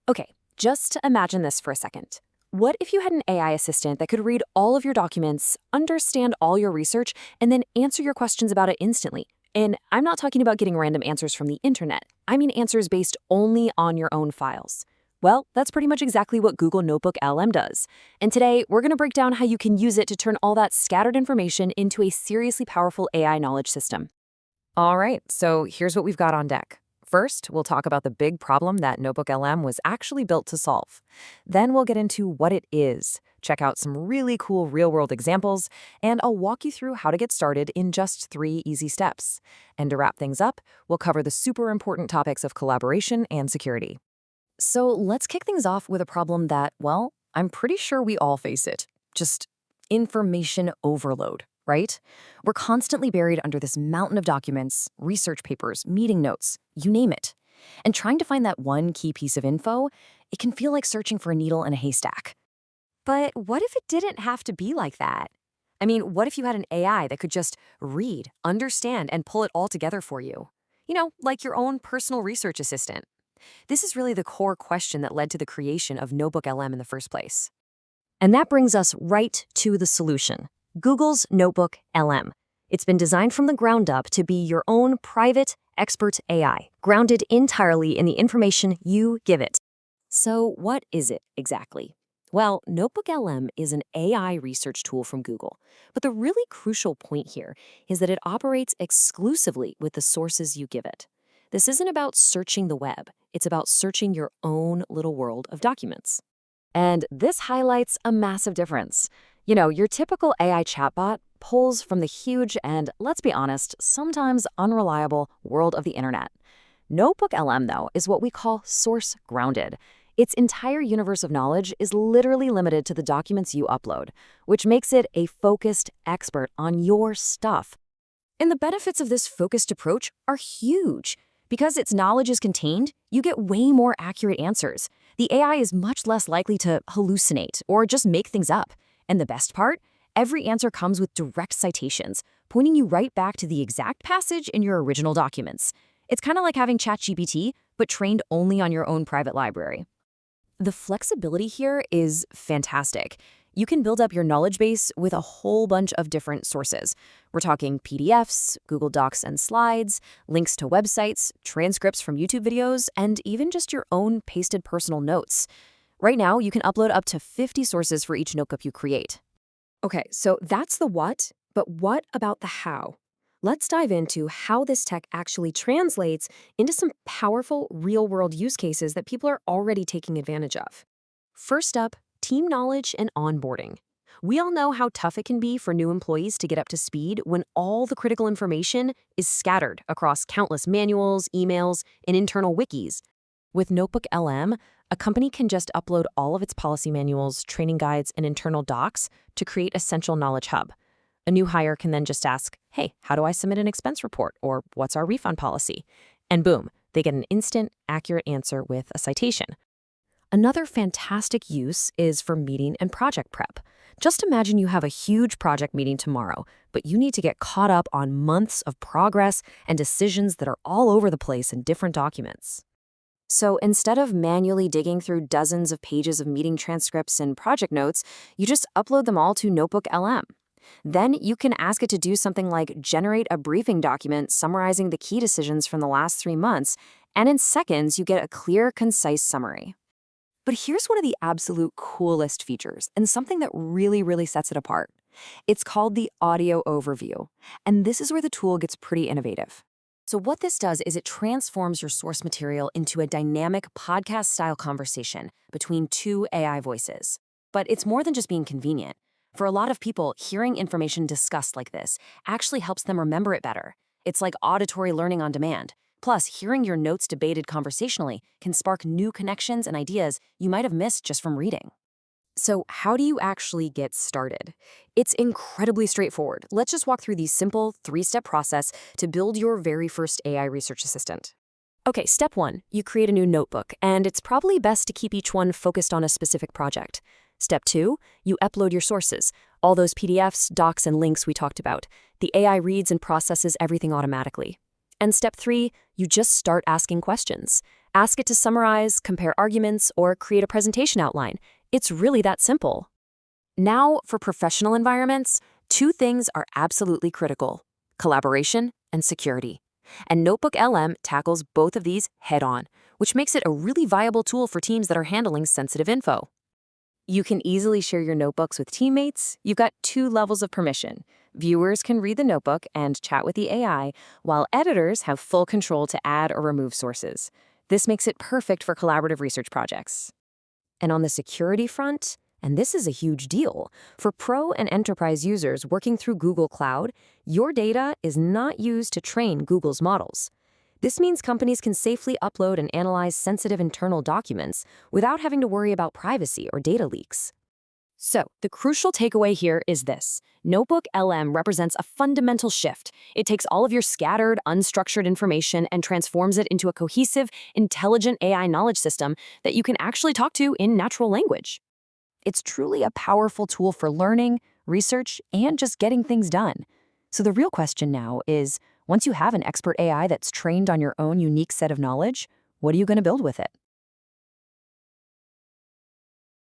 Okay, just imagine this for a second. What if you had an AI assistant that could read all of your documents, understand all your research, and then answer your questions about it instantly? And I'm not talking about getting random answers from the internet. I mean answers based only on your own files. Well, that's pretty much exactly what Google NotebookLM does. And today, we're going to break down how you can use it to turn all that scattered information into a seriously powerful AI knowledge system. All right, so here's what we've got on deck. First, we'll talk about the big problem that NotebookLM was actually built to solve. Then we'll get into what it is, check out some really cool real-world examples, and I'll walk you through how to get started in just 3 easy steps. And to wrap things up, we'll cover the super important topics of collaboration and security. So let's kick things off with a problem that, well, I'm pretty sure we all face it. Just information overload, right? We're constantly buried under this mountain of documents, research papers, meeting notes, you name it. And trying to find that one key piece of info, it can feel like searching for a needle in a haystack. But what if it didn't have to be like that? I mean, what if you had an AI that could just read, understand, and pull it all together for you? You know, like your own personal research assistant. This is really the core question that led to the creation of NotebookLM in the first place. And that brings us right to the solution. Google's NotebookLM. It's been designed from the ground up to be your own private, expert AI, grounded entirely in the information you give it. So what is it exactly? Well, NotebookLM is an AI research tool from Google. But the really crucial point here is that it operates exclusively with the sources you give it. This isn't about searching the web. It's about searching your own little world of documents. And this highlights a massive difference. You know, your typical AI chatbot pulls from the huge and, let's be honest, sometimes unreliable world of the internet. NotebookLM, though, is what we call source-grounded. Its entire universe of knowledge is literally limited to the documents you upload, which makes it a focused expert on your stuff. And the benefits of this focused approach are huge. Because its knowledge is contained, you get way more accurate answers. The AI is much less likely to hallucinate or just make things up. And the best part? Every answer comes with direct citations, pointing you right back to the exact passage in your original documents. It's kind of like having ChatGPT, but trained only on your own private library. The flexibility here is fantastic. You can build up your knowledge base with a whole bunch of different sources. We're talking PDFs, Google Docs and slides, links to websites, transcripts from YouTube videos, and even just your own pasted personal notes. Right now, you can upload up to 50 sources for each notebook you create. Okay, so that's the what, but what about the how? Let's dive into how this tech actually translates into some powerful real-world use cases that people are already taking advantage of. First up, team knowledge and onboarding. We all know how tough it can be for new employees to get up to speed when all the critical information is scattered across countless manuals, emails, and internal wikis. With NotebookLM, a company can just upload all of its policy manuals, training guides, and internal docs to create a central knowledge hub. A new hire can then just ask, hey, how do I submit an expense report? Or what's our refund policy? And boom, they get an instant, accurate answer with a citation. Another fantastic use is for meeting and project prep. Just imagine you have a huge project meeting tomorrow, but you need to get caught up on months of progress and decisions that are all over the place in different documents. So instead of manually digging through dozens of pages of meeting transcripts and project notes, you just upload them all to NotebookLM. Then you can ask it to do something like generate a briefing document summarizing the key decisions from the last 3 months, and in seconds you get a clear, concise summary. But here's one of the absolute coolest features, and something that really sets it apart. It's called the audio overview, and this is where the tool gets pretty innovative. So what this does is it transforms your source material into a dynamic podcast-style conversation between 2 AI voices. But it's more than just being convenient. For a lot of people, hearing information discussed like this actually helps them remember it better. It's like auditory learning on demand. Plus, hearing your notes debated conversationally can spark new connections and ideas you might have missed just from reading. So how do you actually get started? It's incredibly straightforward. Let's just walk through the simple 3-step process to build your very first AI research assistant. Okay, step 1, you create a new notebook, and it's probably best to keep each one focused on a specific project. Step 2, you upload your sources, all those PDFs, docs, and links we talked about. The AI reads and processes everything automatically. And step 3, you just start asking questions. Ask it to summarize, compare arguments, or create a presentation outline. It's really that simple. Now, for professional environments, two things are absolutely critical: collaboration and security. And NotebookLM tackles both of these head-on, which makes it a really viable tool for teams that are handling sensitive info. You can easily share your notebooks with teammates. You've got two levels of permission. Viewers can read the notebook and chat with the AI, while editors have full control to add or remove sources. This makes it perfect for collaborative research projects. And on the security front, and this is a huge deal, for pro and enterprise users working through Google Cloud, your data is not used to train Google's models. This means companies can safely upload and analyze sensitive internal documents without having to worry about privacy or data leaks. So, the crucial takeaway here is this: NotebookLM represents a fundamental shift. It takes all of your scattered, unstructured information and transforms it into a cohesive, intelligent AI knowledge system that you can actually talk to in natural language. It's truly a powerful tool for learning, research, and just getting things done. So the real question now is, once you have an expert AI that's trained on your own unique set of knowledge, what are you going to build with it?